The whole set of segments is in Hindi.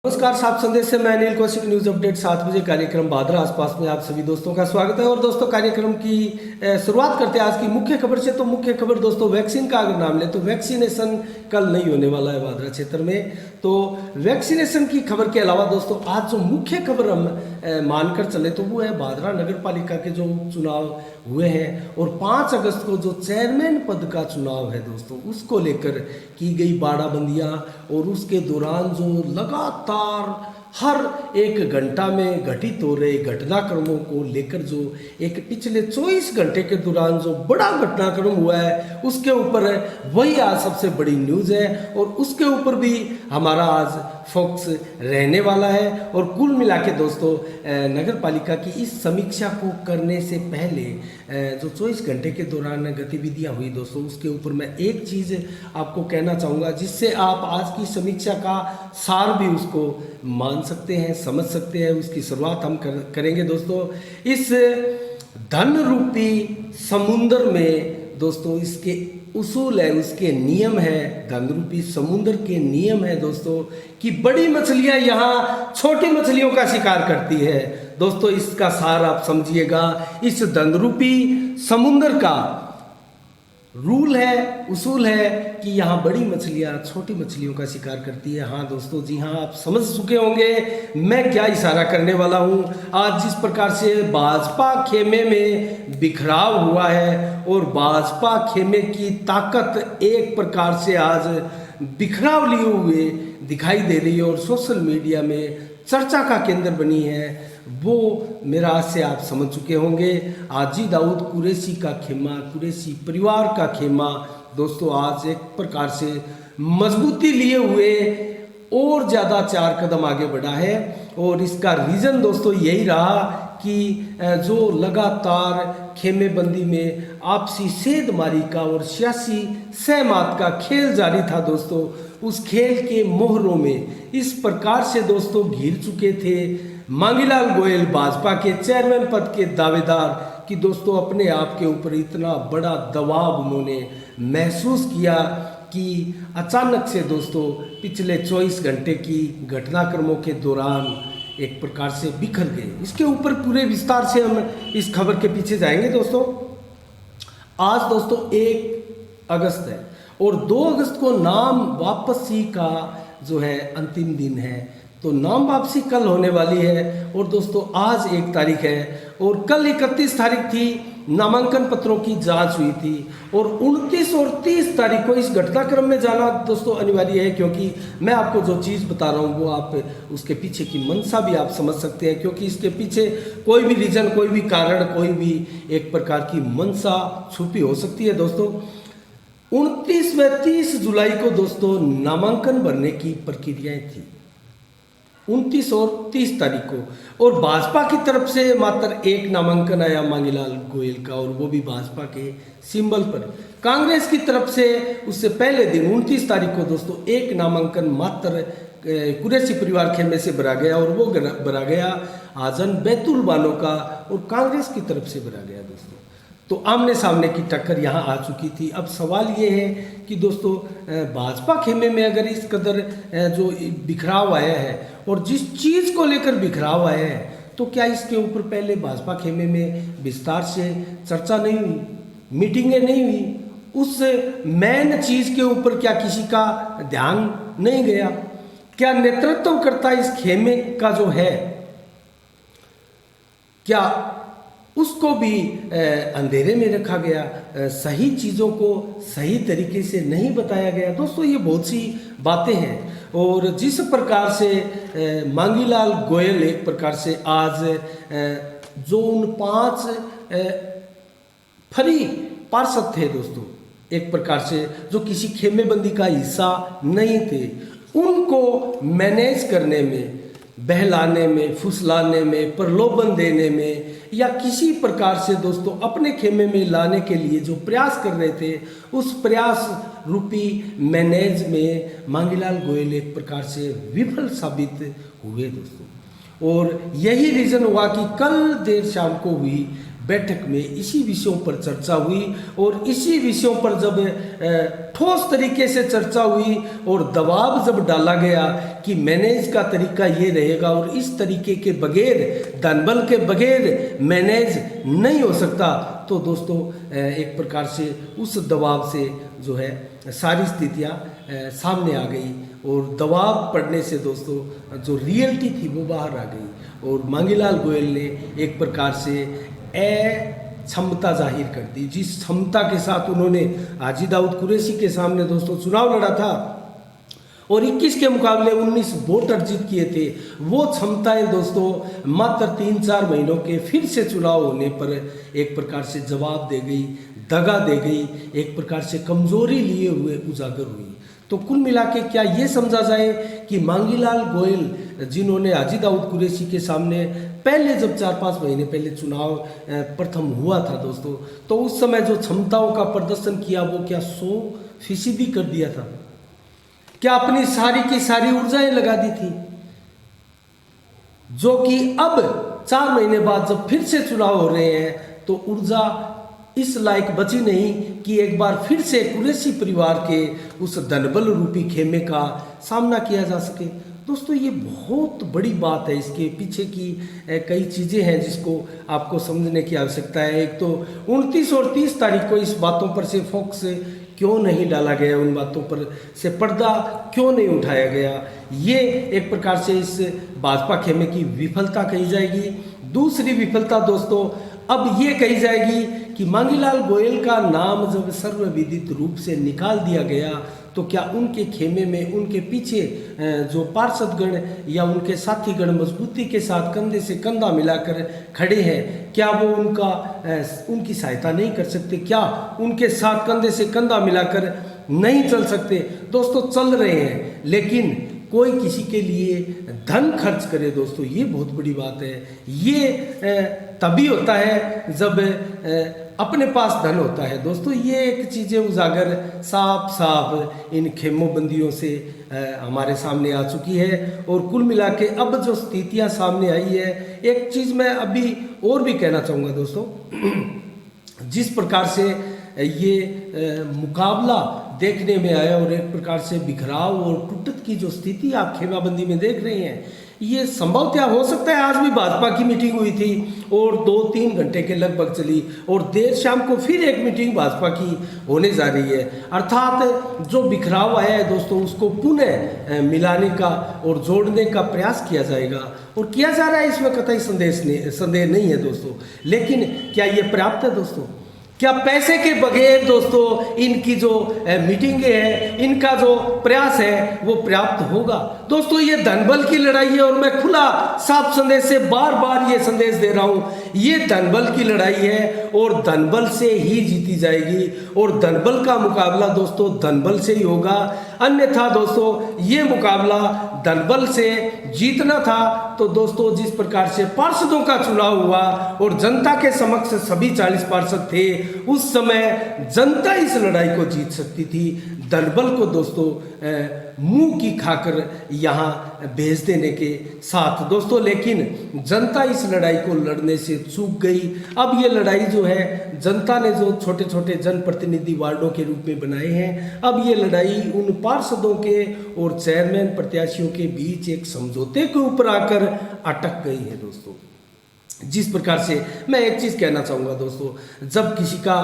नमस्कार, साफ संदेश से मैं अनिल कौशिक। न्यूज अपडेट 7 बजे कार्यक्रम बादरा आसपास में आप सभी दोस्तों का स्वागत है। और दोस्तों, कार्यक्रम की शुरुआत करते हैं आज की मुख्य खबर से। तो मुख्य खबर दोस्तों, वैक्सीन का अगर नाम ले तो वैक्सीनेशन कल नहीं होने वाला है बादरा क्षेत्र में। तो वैक्सीनेशन की खबर के अलावा दोस्तों, आज जो मुख्य खबर हम मानकर चले तो वो है बादरा नगर पालिका के जो चुनाव हुए हैं और 5 अगस्त को जो चेयरमैन पद का चुनाव है दोस्तों, उसको लेकर की गई बाड़ाबंदियां और उसके दौरान जो लगातार हर एक घंटा में घटित हो रहे घटनाक्रमों को लेकर जो एक पिछले 24 घंटे के दौरान जो बड़ा घटनाक्रम हुआ है उसके ऊपर वही आज सबसे बड़ी न्यूज़ है और उसके ऊपर भी हमारा आज फोकस रहने वाला है। और कुल मिला के दोस्तों, नगर पालिका की इस समीक्षा को करने से पहले जो 24 घंटे के दौरान गतिविधियां हुई दोस्तों, उसके ऊपर मैं एक चीज़ आपको कहना चाहूँगा जिससे आप आज की समीक्षा का सार भी उसको मान सकते हैं, समझ सकते हैं। उसकी शुरुआत हम करेंगे दोस्तों इस धन रूपी समुंदर में। दोस्तों, इसके उसूल है, उसके नियम है, धन रूपी समुद्र के नियम है दोस्तों कि बड़ी मछलियां यहाँ छोटी मछलियों का शिकार करती है। दोस्तों, इसका सार आप समझिएगा। इस धन रूपी समुद्र का रूल है, उसूल है कि यहाँ बड़ी मछलियाँ छोटी मछलियों का शिकार करती है। हाँ दोस्तों, जी हाँ, आप समझ चुके होंगे मैं क्या इशारा करने वाला हूँ। आज जिस प्रकार से भाजपा खेमे में बिखराव हुआ है और भाजपा खेमे की ताकत एक प्रकार से आज बिखराव लिए हुए दिखाई दे रही है और सोशल मीडिया में चर्चा का केंद्र बनी है, वो मेरा आज से आप समझ चुके होंगे। आजी दाऊद कुरैशी का खेमा, कुरैशी परिवार का खेमा दोस्तों आज एक प्रकार से मजबूती लिए हुए और ज़्यादा 4 कदम आगे बढ़ा है। और इसका रीज़न दोस्तों यही रहा कि जो लगातार खेमेबंदी में आपसी सेधमारी का और सियासी सहमत का खेल जारी था दोस्तों, उस खेल के मोहरों में इस प्रकार से दोस्तों घिर चुके थे मांगीलाल गोयल भाजपा के चेयरमैन पद के दावेदार कि दोस्तों अपने आप के ऊपर इतना बड़ा दबाव उन्होंने महसूस किया कि अचानक से दोस्तों पिछले 24 घंटे की घटनाक्रमों के दौरान एक प्रकार से बिखर गए। इसके ऊपर पूरे विस्तार से हम इस खबर के पीछे जाएंगे दोस्तों। आज दोस्तों 1 अगस्त है और 2 अगस्त को नाम वापसी का जो है अंतिम दिन है। तो नाम वापसी कल होने वाली है और दोस्तों आज 1 तारीख है और कल 31 तारीख थी, नामांकन पत्रों की जांच हुई थी और 29 और 30 तारीख को इस घटनाक्रम में जाना दोस्तों अनिवार्य है, क्योंकि मैं आपको जो चीज़ बता रहा हूँ वो आप उसके पीछे की मंशा भी आप समझ सकते हैं, क्योंकि इसके पीछे कोई भी रीज़न, कोई भी कारण, कोई भी एक प्रकार की मंशा छुपी हो सकती है दोस्तों। 29 व 30 जुलाई को दोस्तों नामांकन भरने की प्रक्रियाएं थी, 29 और 30 तारीख को। और भाजपा की तरफ से मात्र 1 नामांकन आया मांगीलाल गोयल का और वो भी भाजपा के सिंबल पर। कांग्रेस की तरफ से उससे पहले दिन 29 तारीख को दोस्तों 1 नामांकन मात्र कुरैशी परिवार खेमे से भरा गया और वो भरा गया आजन बैतुल बानो का और कांग्रेस की तरफ से भरा गया दोस्तों। तो आमने सामने की टक्कर यहाँ आ चुकी थी। अब सवाल ये है कि दोस्तों भाजपा खेमे में अगर इस कदर जो बिखराव आया है और जिस चीज़ को लेकर बिखराव आया है, तो क्या इसके ऊपर पहले भाजपा खेमे में विस्तार से चर्चा नहीं हुई, मीटिंगें नहीं हुई, उस मेन चीज़ के ऊपर क्या किसी का ध्यान नहीं गया? क्या नेतृत्वकर्ता इस खेमे का जो है, क्या उसको भी अंधेरे में रखा गया, सही चीज़ों को सही तरीके से नहीं बताया गया? दोस्तों, ये बहुत सी बातें हैं। और जिस प्रकार से मांगीलाल गोयल एक प्रकार से आज जो उन 5 फरी पार्षद थे दोस्तों, एक प्रकार से जो किसी खेमेबंदी का हिस्सा नहीं थे, उनको मैनेज करने में, बहलाने में, फुसलाने में, प्रलोभन देने में या किसी प्रकार से दोस्तों अपने खेमे में लाने के लिए जो प्रयास कर रहे थे, उस प्रयास रूपी मैनेज में मांगीलाल गोयल एक प्रकार से विफल साबित हुए दोस्तों। और यही रीज़न हुआ कि कल देर शाम को हुई बैठक में इसी विषयों पर चर्चा हुई और इसी विषयों पर जब ठोस तरीके से चर्चा हुई और दबाव जब डाला गया कि मैनेज का तरीका ये रहेगा और इस तरीके के बगैर, धनबल के बगैर मैनेज नहीं हो सकता, तो दोस्तों एक प्रकार से उस दबाव से जो है सारी स्थितियाँ सामने आ गई और दबाव पड़ने से दोस्तों जो रियलिटी थी वो बाहर आ गई और मांगीलाल गोयल ने एक प्रकार से क्षमता जाहिर कर दी। जिस क्षमता के साथ उन्होंने हाजी दाऊद कुरैशी के सामने दोस्तों चुनाव लड़ा था और 21 के मुकाबले 19 वोट अर्जित किए थे, वो क्षमताएं दोस्तों मात्र 3-4 महीनों के फिर से चुनाव होने पर एक प्रकार से जवाब दे गई, दगा दे गई, एक प्रकार से कमजोरी लिए हुए उजागर हुई। तो कुल मिला के क्या ये समझा जाए कि मांगीलाल गोयल जिन्होंने हाजी दाऊद कुरैशी के सामने पहले जब 4-5 महीने पहले चुनाव प्रथम हुआ था दोस्तों, तो उस समय जो क्षमताओं का प्रदर्शन किया वो क्या 100% कर दिया था? क्या अपनी सारी की सारी ऊर्जाएं लगा दी थी? जो कि अब 4 महीने बाद जब फिर से चुनाव हो रहे हैं तो ऊर्जा इस लायक बची नहीं कि एक बार फिर से कुरैशी परिवार के उस धनबल रूपी खेमे का सामना किया जा सके। दोस्तों ये बहुत बड़ी बात है, इसके पीछे की कई चीज़ें हैं जिसको आपको समझने की आवश्यकता है। एक तो 29 और 30 तारीख को इस बातों पर से फोकस क्यों नहीं डाला गया, उन बातों पर से पर्दा क्यों नहीं उठाया गया, ये एक प्रकार से इस भाजपा खेमे की विफलता कही जाएगी। दूसरी विफलता दोस्तों अब ये कही जाएगी कि मांगीलाल गोयल का नाम जब सर्वविदित रूप से निकाल दिया गया तो क्या उनके खेमे में उनके पीछे जो पार्षदगण या उनके साथीगण मजबूती के साथ कंधे से कंधा मिलाकर खड़े हैं, क्या वो उनकी सहायता नहीं कर सकते? क्या उनके साथ कंधे से कंधा मिलाकर नहीं चल सकते? दोस्तों चल रहे हैं, लेकिन कोई किसी के लिए धन खर्च करे दोस्तों, ये बहुत बड़ी बात है। ये तभी होता है जब अपने पास धन होता है दोस्तों। ये एक चीज़ें उजागर साफ इन खेमोबंदियों से हमारे सामने आ चुकी है। और कुल मिला के अब जो स्थितियाँ सामने आई है, एक चीज़ मैं अभी और भी कहना चाहूँगा दोस्तों, जिस प्रकार से ये मुकाबला देखने में आया और एक प्रकार से बिखराव और टूटत की जो स्थिति आप खेमाबंदी में देख रहे हैं, ये संभवतः हो सकता है आज भी भाजपा की मीटिंग हुई थी और 2-3 घंटे के लगभग चली और देर शाम को फिर एक मीटिंग भाजपा की होने जा रही है। अर्थात जो बिखराव आया है दोस्तों उसको पुनः मिलाने का और जोड़ने का प्रयास किया जाएगा और किया जा रहा है, इसमें कतई संदेह नहीं है दोस्तों। लेकिन क्या ये पर्याप्त है दोस्तों? क्या पैसे के बगैर दोस्तों इनकी जो मीटिंगें हैं, इनका जो प्रयास है वो पर्याप्त होगा? दोस्तों ये धनबल की लड़ाई है और मैं खुला साफ संदेश से बार बार ये संदेश दे रहा हूँ, ये धनबल की लड़ाई है और धनबल से ही जीती जाएगी और धनबल का मुकाबला दोस्तों धनबल से ही होगा। अन्यथा दोस्तों ये मुकाबला धनबल से जीतना था तो दोस्तों जिस प्रकार से पार्षदों का चुनाव हुआ और जनता के समक्ष सभी 40 पार्षद थे, उस समय जनता इस लड़ाई को जीत सकती थी। धनबल को दोस्तों मुंह की खाकर यहाँ भेज देने के साथ दोस्तों, लेकिन जनता इस लड़ाई को लड़ने से चूक गई। अब ये लड़ाई जो है जनता ने जो छोटे छोटे जनप्रतिनिधि वार्डों के रूप में बनाए हैं, अब ये लड़ाई उन पार्षदों के और चेयरमैन प्रत्याशियों के बीच एक समझौते के ऊपर आकर अटक गई है दोस्तों। जिस प्रकार से मैं एक चीज़ कहना चाहूँगा दोस्तों, जब किसी का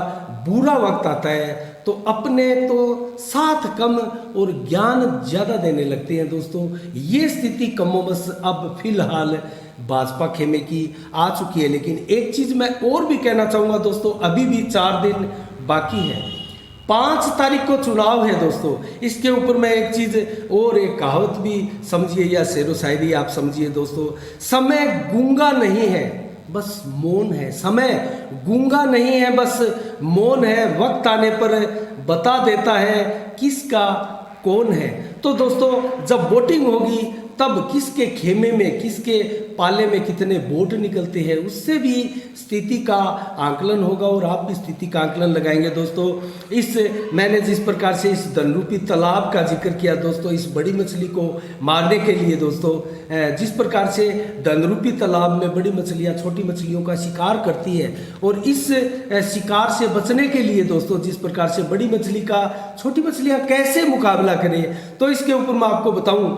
बुरा वक्त आता है तो अपने तो साथ कम और ज्ञान ज़्यादा देने लगते हैं दोस्तों। ये स्थिति कमोबश अब फिलहाल भाजपा खेमे की आ चुकी है। लेकिन एक चीज़ मैं और भी कहना चाहूँगा दोस्तों, अभी भी 4 दिन बाकी है, 5 तारीख को चुनाव है दोस्तों। इसके ऊपर मैं एक चीज़ और एक कहावत भी समझिए या शेरो शायरी आप समझिए दोस्तों, समय गूंगा नहीं है बस मौन है। समय गूंगा नहीं है बस मौन है, वक्त आने पर बता देता है किसका कौन है। तो दोस्तों जब वोटिंग होगी तब किसके खेमे में, किसके पाले में कितने वोट निकलते हैं, उससे भी स्थिति का आंकलन होगा और आप भी स्थिति का आंकलन लगाएंगे दोस्तों। मैंने जिस प्रकार से इस धनरूपी तालाब का जिक्र किया दोस्तों, इस बड़ी मछली को मारने के लिए दोस्तों, जिस प्रकार से धनरूपी तालाब में बड़ी मछलियाँ छोटी मछलियों का शिकार करती है, और इस शिकार से बचने के लिए दोस्तों जिस प्रकार से बड़ी मछली का छोटी मछलियाँ कैसे मुकाबला करें, तो इसके ऊपर मैं आपको बताऊं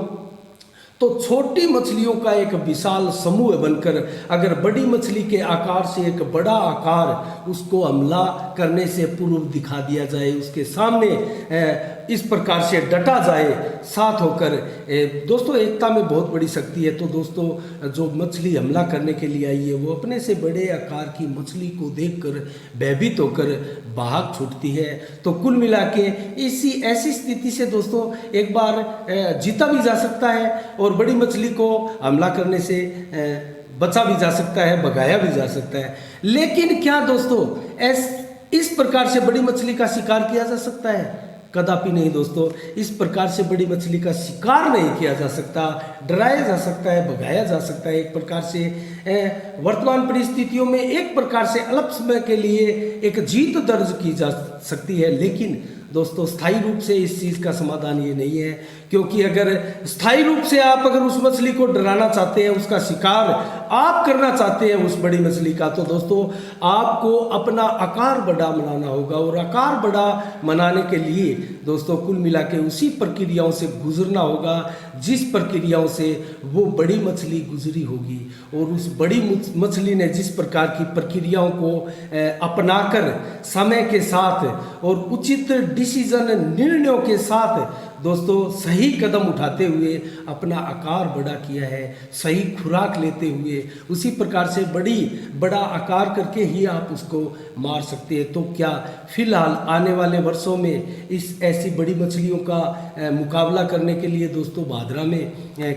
तो छोटी मछलियों का एक विशाल समूह बनकर अगर बड़ी मछली के आकार से एक बड़ा आकार उसको हमला करने से पूर्व दिखा दिया जाए, उसके सामने इस प्रकार से डटा जाए साथ होकर, दोस्तों एकता में बहुत बड़ी शक्ति है। तो दोस्तों जो मछली हमला करने के लिए आई है वो अपने से बड़े आकार की मछली को देखकर भयभीत होकर भाग छूटती है। तो कुल मिला के ऐसी स्थिति से दोस्तों एक बार जीता भी जा सकता है और बड़ी मछली को हमला करने से बचा भी जा सकता है, भगाया भी जा सकता है। लेकिन क्या दोस्तों इस प्रकार से बड़ी मछली का शिकार किया जा सकता है? कदापि नहीं दोस्तों, इस प्रकार से बड़ी मछली का शिकार नहीं किया जा सकता, डराया जा सकता है, भगाया जा सकता है। एक प्रकार से वर्तमान परिस्थितियों में एक प्रकार से अल्प समय के लिए एक जीत दर्ज की जा सकती है, लेकिन दोस्तों स्थायी रूप से इस चीज़ का समाधान ये नहीं है, क्योंकि अगर स्थायी रूप से आप अगर उस मछली को डराना चाहते हैं, उसका शिकार आप करना चाहते हैं उस बड़ी मछली का, तो दोस्तों आपको अपना आकार बड़ा बनाना होगा। और आकार बड़ा बनाने के लिए दोस्तों कुल मिला के उसी प्रक्रियाओं से गुजरना होगा जिस प्रक्रियाओं से वो बड़ी मछली गुजरी होगी। और उस बड़ी मछली ने जिस प्रकार की प्रक्रियाओं को अपनाकर समय के साथ और उचित डिसीजन निर्णयों के साथ दोस्तों सही कदम उठाते हुए अपना आकार बड़ा किया है, सही खुराक लेते हुए उसी प्रकार से बड़ा आकार करके ही आप उसको मार सकते हैं। तो क्या फिलहाल आने वाले वर्षों में ऐसी बड़ी मछलियों का मुकाबला करने के लिए दोस्तों भादरा में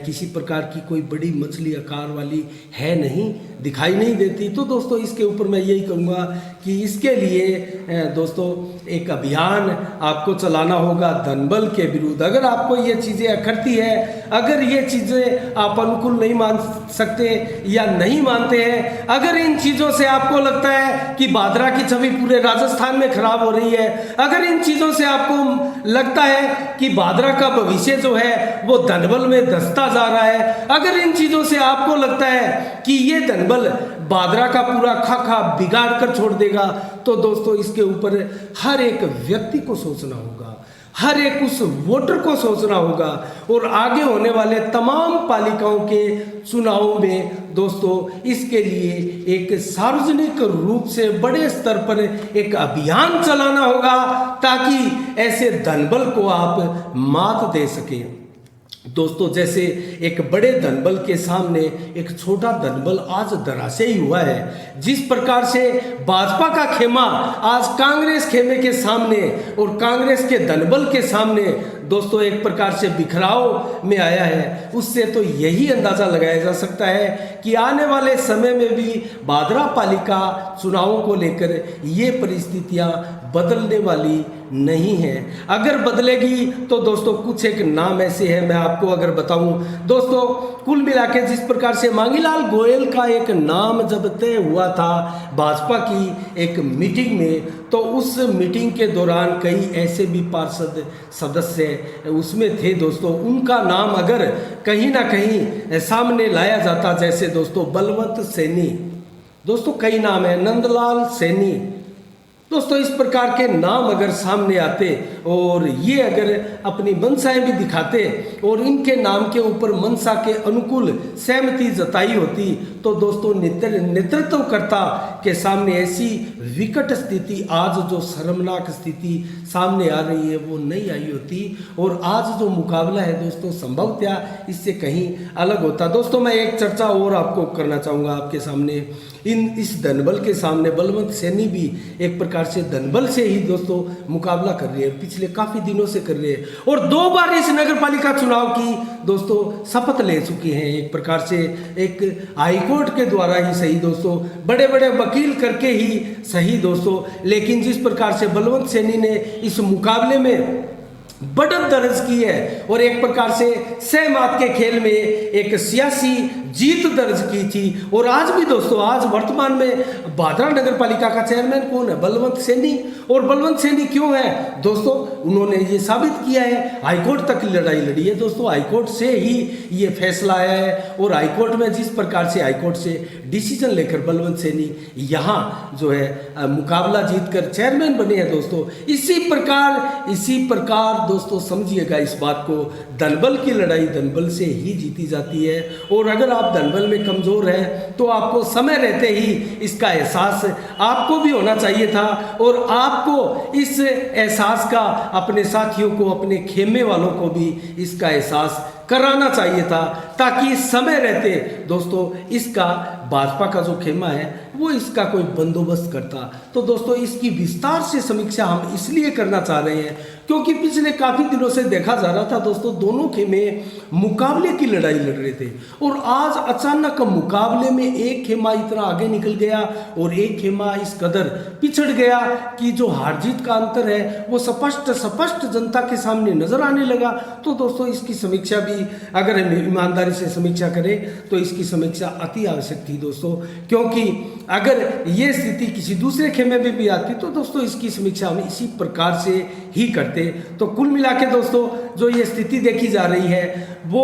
किसी प्रकार की कोई बड़ी मछली आकार वाली है नहीं, दिखाई नहीं देती। तो दोस्तों इसके ऊपर मैं यही कहूँगा कि इसके लिए दोस्तों एक अभियान आपको चलाना होगा धनबल के विरुद्ध। अगर आपको ये चीज़ें अखरती है, अगर ये चीज़ें आप अनुकूल नहीं मान सकते या नहीं मानते हैं, अगर इन चीज़ों से आपको लगता है कि भादरा की छवि पूरे राजस्थान में खराब हो रही है, अगर इन चीज़ों से आपको लगता है कि भादरा का भविष्य जो है वो धनबल में धंसता जा रहा है, अगर इन चीज़ों से आपको लगता है कि ये धनबल भादरा का पूरा खाका बिगाड़ कर छोड़ देगा, तो दोस्तों इसके ऊपर हर एक व्यक्ति को सोचना होगा, हर एक उस वोटर को सोचना होगा। और आगे होने वाले तमाम पालिकाओं के चुनावों में दोस्तों इसके लिए एक सार्वजनिक रूप से बड़े स्तर पर एक अभियान चलाना होगा ताकि ऐसे धनबल को आप मात दे सकें। दोस्तों जैसे एक बड़े धनबल के सामने एक छोटा धनबल आज धराशायी हुआ है, जिस प्रकार से भाजपा का खेमा आज कांग्रेस खेमे के सामने और कांग्रेस के धनबल के सामने दोस्तों एक प्रकार से बिखराव में आया है, उससे तो यही अंदाज़ा लगाया जा सकता है कि आने वाले समय में भी भादरा पालिका चुनावों को लेकर ये परिस्थितियां बदलने वाली नहीं है। अगर बदलेगी तो दोस्तों कुछ एक नाम ऐसे हैं, मैं आपको अगर बताऊं दोस्तों, कुल मिला के जिस प्रकार से मांगीलाल गोयल का एक नाम जब तय हुआ था भाजपा की एक मीटिंग में, तो उस मीटिंग के दौरान कई ऐसे भी पार्षद सदस्य उसमें थे दोस्तों, उनका नाम अगर कहीं ना कहीं सामने लाया जाता, जैसे दोस्तों बलवंत सैनी, दोस्तों कई नाम है, नंदलाल सैनी, दोस्तों इस प्रकार के नाम अगर सामने आते और ये अगर अपनी मंशाएं भी दिखाते और इनके नाम के ऊपर मंशा के अनुकूल सहमति जताई होती, तो दोस्तों नेतृत्वकर्ता के सामने ऐसी विकट स्थिति, आज जो शर्मनाक स्थिति सामने आ रही है वो नहीं आई होती और आज जो मुकाबला है दोस्तों संभवतः इससे कहीं अलग होता। दोस्तों मैं एक चर्चा और आपको करना चाहूँगा आपके सामने, इस धनबल के सामने बलवंत सैनी भी एक प्रकार से धनबल से ही दोस्तों मुकाबला कर रही है, पिछले काफ़ी दिनों से कर रही है और 2 बार इस नगर पालिका चुनाव की दोस्तों शपथ ले चुकी हैं, एक प्रकार से एक हाईकोर्ट के द्वारा ही सही दोस्तों, बड़े बड़े वकील करके ही सही दोस्तों। लेकिन जिस प्रकार से बलवंत सैनी ने इस मुकाबले में बढ़त दर्ज की है और एक प्रकार से सहमत के खेल में एक सियासी जीत दर्ज की थी। और आज भी दोस्तों, आज वर्तमान में भादरा नगर पालिका का चेयरमैन कौन है? बलवंत सैनी। और बलवंत सैनी क्यों है दोस्तों? उन्होंने ये साबित किया है, हाईकोर्ट तक की लड़ाई लड़ी है दोस्तों, हाईकोर्ट से ही ये फैसला आया है। और हाईकोर्ट में जिस प्रकार से हाईकोर्ट से डिसीजन लेकर बलवंत सैनी यहाँ जो है मुकाबला जीतकर चेयरमैन बने हैं दोस्तों, इसी प्रकार दोस्तों समझिएगा इस बात को, धनबल की लड़ाई धनबल से ही जीती जाती है। और अगर आप धनबल में कमजोर हैं तो आपको समय रहते ही इसका एहसास आपको भी होना चाहिए था और आपको इस एहसास का अपने साथियों को, अपने खेमे वालों को भी इसका एहसास कराना चाहिए था, ताकि समय रहते दोस्तों इसका भाजपा का जो खेमा है वो इसका कोई बंदोबस्त करता। तो दोस्तों इसकी विस्तार से समीक्षा हम इसलिए करना चाह रहे हैं क्योंकि पिछले काफ़ी दिनों से देखा जा रहा था दोस्तों, दोनों खेमे मुकाबले की लड़ाई लड़ रहे थे और आज अचानक मुकाबले में एक खेमा इतना आगे निकल गया और एक खेमा इस कदर पिछड़ गया कि जो हार जीत का अंतर है वो स्पष्ट जनता के सामने नजर आने लगा। तो दोस्तों इसकी समीक्षा भी अगर हम ईमानदारी से समीक्षा करें तो इसकी समीक्षा अति आवश्यक थी दोस्तों, क्योंकि अगर ये स्थिति किसी दूसरे खेमे में भी आती तो दोस्तों इसकी समीक्षा हम इसी प्रकार से ही करते। तो कुल मिला के दोस्तों जो ये स्थिति देखी जा रही है वो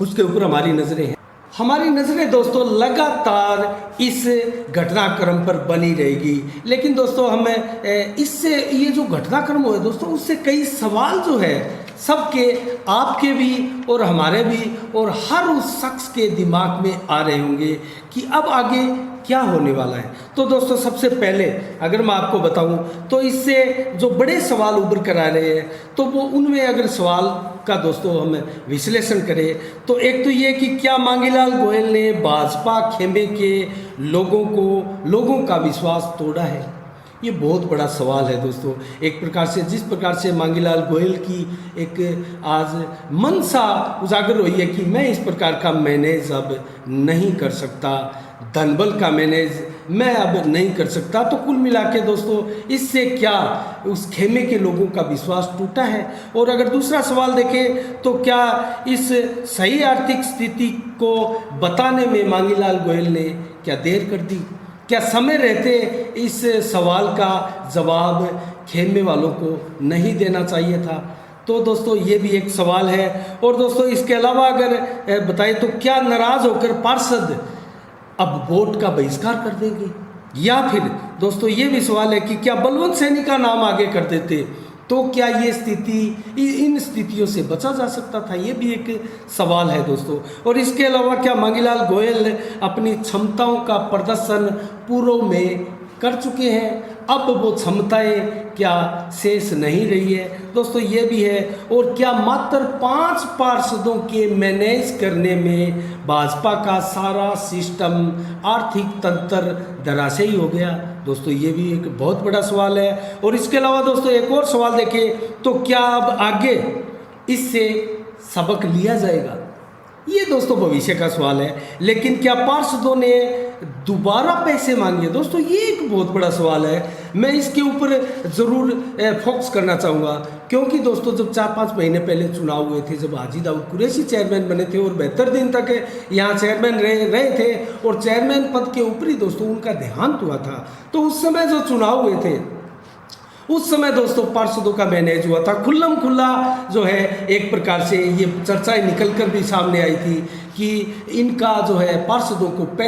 उसके ऊपर हमारी नजरें हैं। हमारी नजरें दोस्तों लगातार इस घटनाक्रम पर बनी रहेगी, लेकिन दोस्तों हमें इससे ये जो घटनाक्रम हुआ है दोस्तों उससे कई सवाल जो है सबके, आपके भी और हमारे भी और हर उस शख्स के दिमाग में आ रहे होंगे कि अब आगे क्या होने वाला है। तो दोस्तों सबसे पहले अगर मैं आपको बताऊं तो इससे जो बड़े सवाल उभर कर आ रहे हैं तो वो उनमें अगर सवाल का दोस्तों हम विश्लेषण करें तो एक तो ये कि क्या मांगीलाल गोयल ने भाजपा खेमे के लोगों का विश्वास तोड़ा है? ये बहुत बड़ा सवाल है दोस्तों। एक प्रकार से जिस प्रकार से मांगीलाल गोयल की एक आज मनसा उजागर हुई है कि मैं इस प्रकार का मैनेज अब नहीं कर सकता, धनबल का मैनेज मैं अब नहीं कर सकता, तो कुल मिला के दोस्तों इससे क्या उस खेमे के लोगों का विश्वास टूटा है? और अगर दूसरा सवाल देखें तो क्या इस सही आर्थिक स्थिति को बताने में मांगीलाल गोयल ने क्या देर कर दी? क्या समय रहते इस सवाल का जवाब खेमे वालों को नहीं देना चाहिए था? तो दोस्तों ये भी एक सवाल है। और दोस्तों इसके अलावा अगर बताएं तो क्या नाराज होकर पार्षद अब वोट का बहिष्कार कर देंगे? या फिर दोस्तों ये भी सवाल है कि क्या बलवंत सैनी का नाम आगे कर देते तो क्या ये स्थिति, इन स्थितियों से बचा जा सकता था? ये भी एक सवाल है दोस्तों। और इसके अलावा क्या मांगीलाल गोयल अपनी क्षमताओं का प्रदर्शन पूर्व में कर चुके हैं, अब वो क्षमताएं क्या शेष नहीं रही है? दोस्तों ये भी है। और क्या मात्र 5 पार्षदों के मैनेज करने में भाजपा का सारा सिस्टम, आर्थिक तंत्र धराशायी हो गया? दोस्तों ये भी एक बहुत बड़ा सवाल है। और इसके अलावा दोस्तों एक और सवाल देखें तो क्या अब आगे इससे सबक लिया जाएगा? ये दोस्तों भविष्य का सवाल है। लेकिन क्या पार्षदों ने दोबारा पैसे मांगे? दोस्तों ये एक बहुत बड़ा सवाल है। मैं इसके ऊपर ज़रूर फोकस करना चाहूँगा, क्योंकि दोस्तों जब 4-5 महीने पहले चुनाव हुए थे, जब हाजी दाऊद कुरैशी चेयरमैन बने थे और 72 दिन तक यहाँ चेयरमैन रहे थे और चेयरमैन पद के ऊपर ही दोस्तों उनका देहांत हुआ था, तो उस समय जो चुनाव हुए थे उस समय दोस्तों पार्षदों का मैनेज हुआ था खुल्लम खुल्ला जो है। एक प्रकार से ये चर्चाएं निकल कर भी सामने आई थी कि इनका जो है पार्षदों को